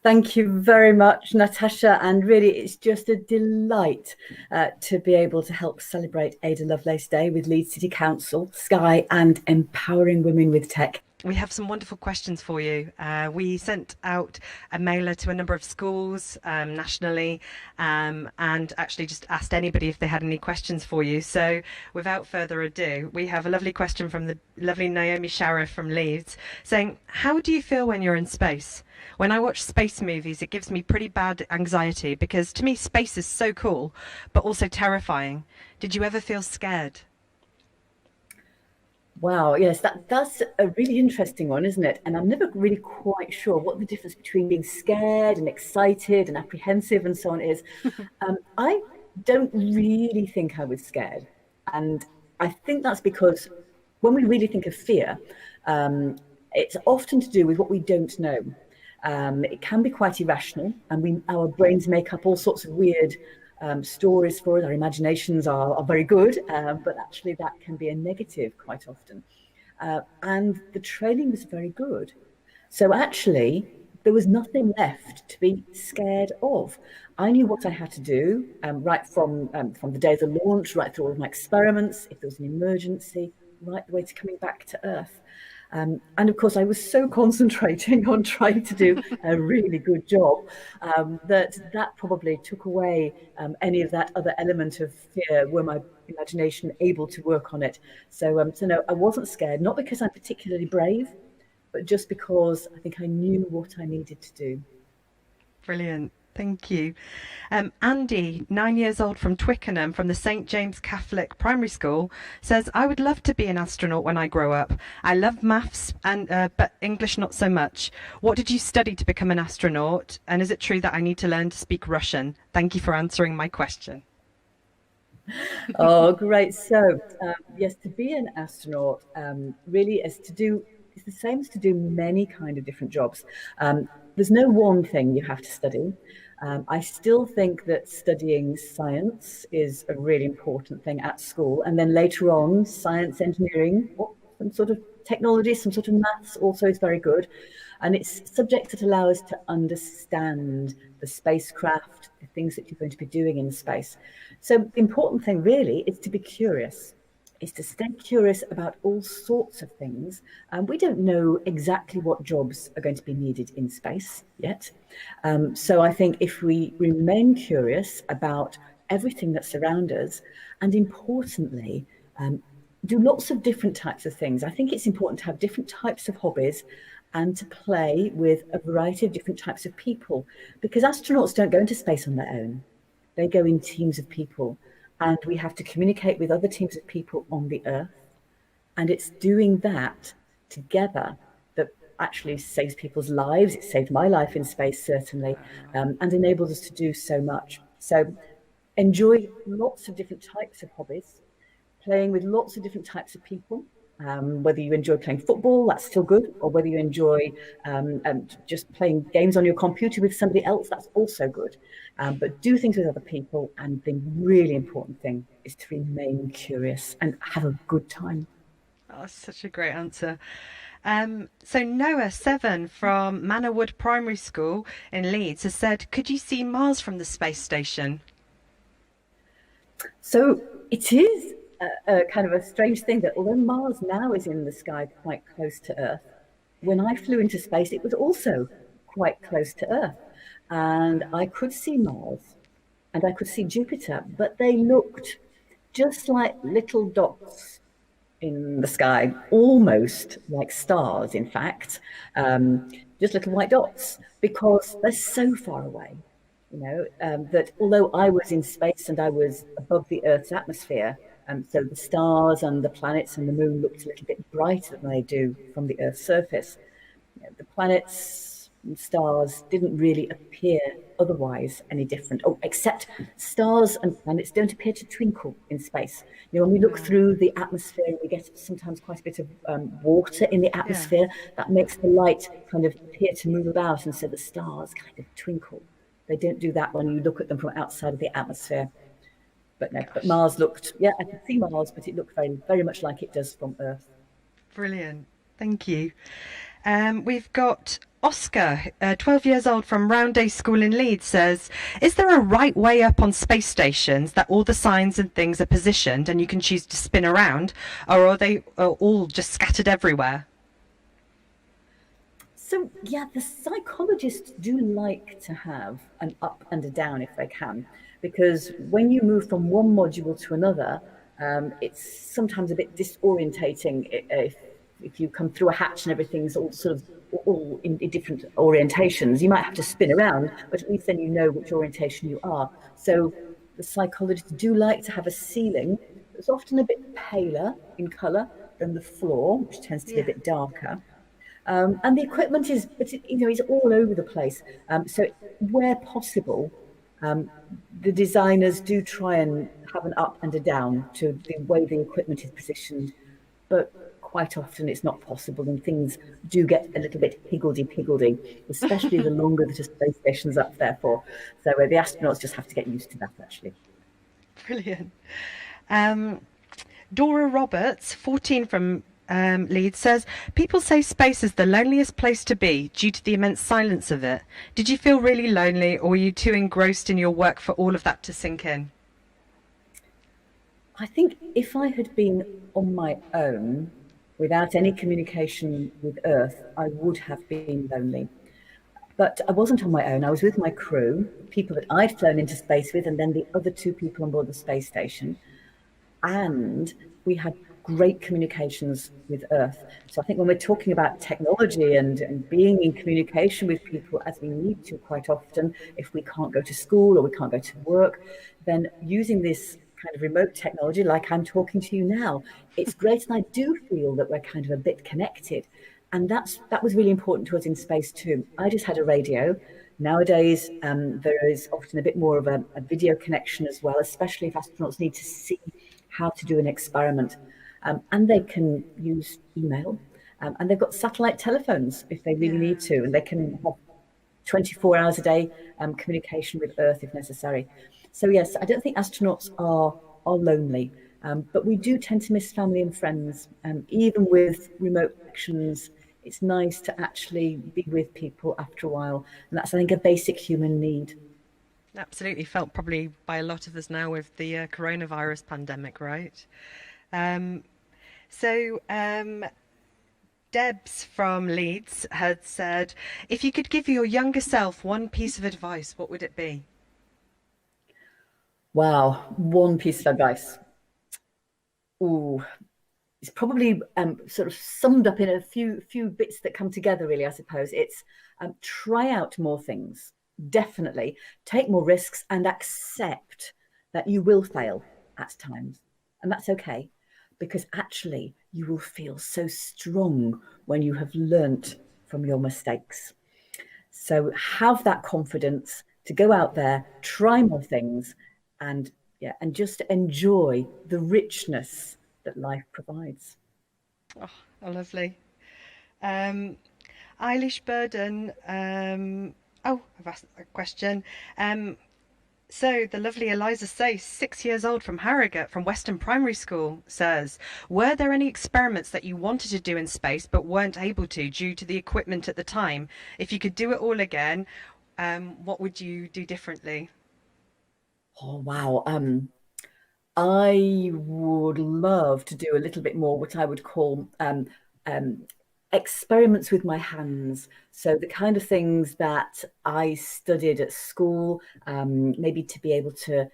Thank you very much, Natasha. And really, it's just a delight to be able to help celebrate Ada Lovelace Day with Leeds City Council, Sky, and Empowering Women with Tech. We have some wonderful questions for you. We sent out a mailer to a number of schools nationally and actually just asked anybody if they had any questions for you. So without further ado, we have a lovely question from the lovely Naomi Shara from Leeds saying, how do you feel when you're in space? When I watch space movies, it gives me pretty bad anxiety because to me, space is so cool, but also terrifying. Did you ever feel scared? Wow, yes, that's a really interesting one, isn't it? And I'm never really quite sure what the difference between being scared and excited and apprehensive and so on is. I don't really think I was scared. And I think that's because when we really think of fear, it's often to do with what we don't know. It can be quite irrational, and our brains make up all sorts of weird stories for us. Our imaginations are very good, but actually that can be a negative quite often. And the training was very good. So actually, there was nothing left to be scared of. I knew what I had to do right from the day of the launch, right through all of my experiments, if there was an emergency, right the way to coming back to Earth. And of course, I was so concentrating on trying to do a really good job that probably took away any of that other element of fear. Were my imagination able to work on it? So no, I wasn't scared, not because I'm particularly brave, but just because I think I knew what I needed to do. Brilliant. Thank you. Andy, 9 years old from Twickenham, from the St. James Catholic Primary School, says, I would love to be an astronaut when I grow up. I love maths, but English not so much. What did you study to become an astronaut? And is it true that I need to learn to speak Russian? Thank you for answering my question. Oh, great. So, yes, to be an astronaut really is it's the same as to do many kind of different jobs. There's no one thing you have to study. I still think that studying science is a really important thing at school. And then later on, science, engineering, or some sort of technology, some sort of maths also is very good. And it's subjects that allow us to understand the spacecraft, the things that you're going to be doing in space. So the important thing really is to be curious, is to stay curious about all sorts of things. We don't know exactly what jobs are going to be needed in space yet. So I think if we remain curious about everything that's around us, and importantly, do lots of different types of things. I think it's important to have different types of hobbies and to play with a variety of different types of people, because astronauts don't go into space on their own. They go in teams of people, and we have to communicate with other teams of people on the Earth. And it's doing that together that actually saves people's lives. It saved my life in space, certainly, and enables us to do so much. So enjoy lots of different types of hobbies, playing with lots of different types of people. Whether you enjoy playing football, that's still good, or whether you enjoy just playing games on your computer with somebody else, that's also good. But do things with other people, and the really important thing is to remain curious and have a good time. Oh, that's such a great answer. So Noah, 7, from Manorwood Primary School in Leeds, has said, could you see Mars from the space station? So it is a kind of a strange thing that although Mars now is in the sky quite close to Earth, when I flew into space, it was also quite close to Earth. And I could see Mars and I could see Jupiter, but they looked just like little dots in the sky, almost like stars, in fact, just little white dots, because they're so far away. That although I was in space and I was above the Earth's atmosphere, so the stars and the planets and the moon looked a little bit brighter than they do from the Earth's surface. The planets and stars didn't really appear otherwise any different. Oh, except stars and planets don't appear to twinkle in space. When we look through the atmosphere, we get sometimes quite a bit of water in the Yeah. atmosphere. That makes the light kind of appear to move about, and so the stars kind of twinkle. They don't do that when you look at them from outside of the atmosphere. But no, but Gosh, Mars looked, yeah, I could see Mars, but it looked very, very much like it does from Earth. brilliant. Thank you. We've got Oscar, 12 years old from Roundday School in Leeds, says, is there a right way up on space stations that all the signs and things are positioned and you can choose to spin around, or are they all just scattered everywhere? So, yeah, the psychologists do like to have an up and a down if they can, because when you move from one module to another, it's sometimes a bit disorientating if you come through a hatch and everything's all sort of all in different orientations. You might have to spin around, but at least then you know which orientation you are. So, the psychologists do like to have a ceiling that's often a bit paler in color than the floor, which tends to be a Yeah. bit darker. And the equipment is, is all over the place. So where possible, um, the designers do try and have an up and a down to the way the equipment is positioned, but quite often it's not possible, and things do get a little bit higgledy-piggledy, especially the longer that a space station's up there for. So the astronauts just have to get used to that, actually. Brilliant. Um, Dora Roberts, 14 from Leeds, says, people say space is the loneliest place to be due to the immense silence of it. Did you feel really lonely, or were you too engrossed in your work for all of that to sink in? I think if I had been on my own, without any communication with Earth, I would have been lonely. But I wasn't on my own. I was with my crew, people that I'd flown into space with, and then the other two people on board the space station. And we had great communications with Earth. So I think when we're talking about technology and being in communication with people as we need to quite often, if we can't go to school or we can't go to work, then using this kind of remote technology, like I'm talking to you now, it's great. And I do feel that we're kind of a bit connected. And that was really important to us in space too. I just had a radio. Nowadays, there is often a bit more of a video connection as well, especially if astronauts need to see how to do an experiment. And they can use email. And they've got satellite telephones if they really Yeah. need to. And they can have 24 hours a day communication with Earth if necessary. So, yes, I don't think astronauts are lonely. But we do tend to miss family and friends. Even with remote connections, it's nice to actually be with people after a while. And that's, I think, a basic human need. Absolutely felt probably by a lot of us now with the coronavirus pandemic, right? Um, so, Debs from Leeds had said, if you could give your younger self one piece of advice, what would it be? Wow, one piece of advice. Ooh, it's probably sort of summed up in a few bits that come together. Really, I suppose it's try out more things. Definitely take more risks and accept that you will fail at times, and that's okay, because actually you will feel so strong when you have learnt from your mistakes. So have that confidence to go out there, try more things, and yeah, and just enjoy the richness that life provides. Oh, oh lovely. Um, Eilish Burden. Oh, I've asked a question. So the lovely Eliza Say, 6 years old from Harrogate, from Weston Primary School, says, were there any experiments that you wanted to do in space but weren't able to due to the equipment at the time? If you could do it all again, what would you do differently? Oh wow. I would love to do a little bit more what I would call um, experiments with my hands. So the kind of things that I studied at school, maybe to be able to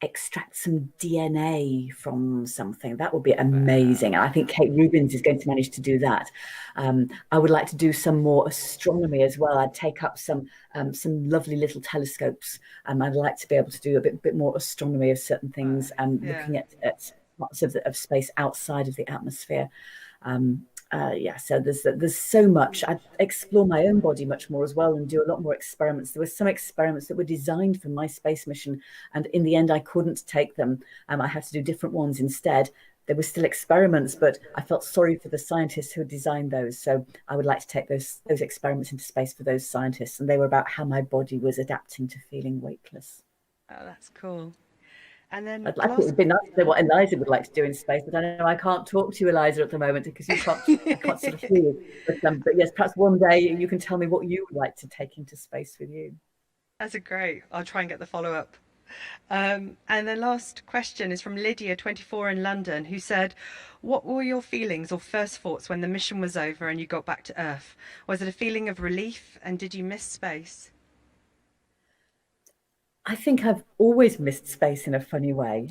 extract some DNA from something. That would be amazing. Wow. I think Kate Rubins is going to manage to do that. I would like to do some more astronomy as well. I'd take up some lovely little telescopes. I'd like to be able to do a bit more astronomy of certain Wow. things, Yeah. looking at parts of space outside of the atmosphere. Um, yeah, so there's so much. I explore my own body much more as well and do a lot more experiments. There were some experiments that were designed for my space mission, and in the end, I couldn't take them. I had to do different ones instead. They were still experiments, but I felt sorry for the scientists who had designed those. So I would like to take those experiments into space for those scientists, and they were about how my body was adapting to feeling weightless. Oh, that's cool. And then I'd like it last. would be nice to know what Eliza would like to do in space, but I know I can't talk to you, Eliza, at the moment because you can't. I can't sort of hear you. But yes, perhaps one day you can tell me what you would like to take into space with you. That's a great. I'll try and get the follow up. And the last question is from Lydia, 24 in London, who said, "What were your feelings or first thoughts when the mission was over and you got back to Earth? Was it a feeling of relief, and did you miss space?" I think I've always missed space in a funny way,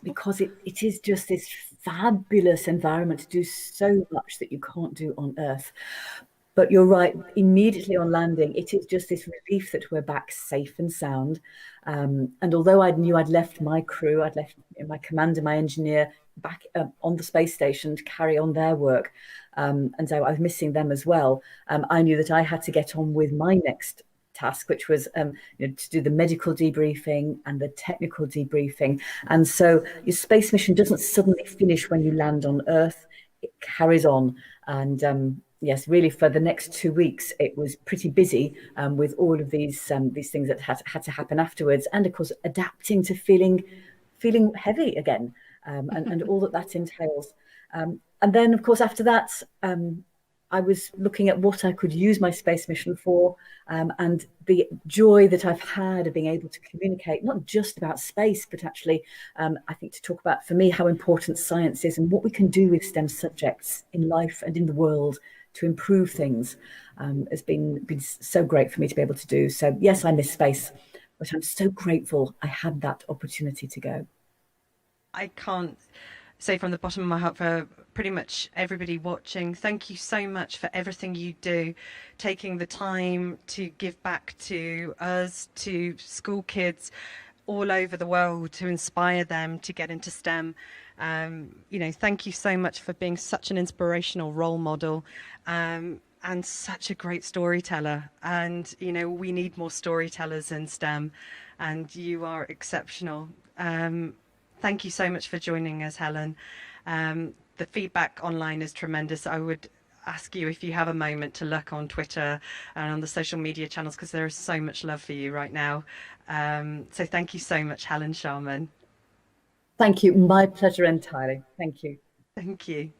because it is just this fabulous environment to do so much that you can't do on Earth. But you're right, immediately on landing, it is just this relief that we're back safe and sound. And although I knew I'd left my crew, I'd left my commander, my engineer back on the space station to carry on their work. And so I was missing them as well. I knew that I had to get on with my next task, which was to do the medical debriefing and the technical debriefing. And so your space mission doesn't suddenly finish when you land on Earth, it carries on. And yes, really, for the next 2 weeks, it was pretty busy with all of these things that had to happen afterwards, and of course, adapting to feeling heavy again, and all that entails. And then, of course, after that, I was looking at what I could use my space mission for, and the joy that I've had of being able to communicate, not just about space, but actually, I think to talk about, for me, how important science is and what we can do with STEM subjects in life and in the world to improve things, has been so great for me to be able to do. So yes, I miss space, but I'm so grateful I had that opportunity to go. I can't say from the bottom of my heart for pretty much everybody watching, thank you so much for everything you do, taking the time to give back to us, to school kids all over the world, to inspire them to get into STEM. Thank you so much for being such an inspirational role model. And such a great storyteller. And, we need more storytellers in STEM, and you are exceptional. Thank you so much for joining us, Helen. The feedback online is tremendous. I would ask you if you have a moment to look on Twitter and on the social media channels, because there is so much love for you right now. So thank you so much, Helen Sharman. Thank you. My pleasure entirely. Thank you. Thank you.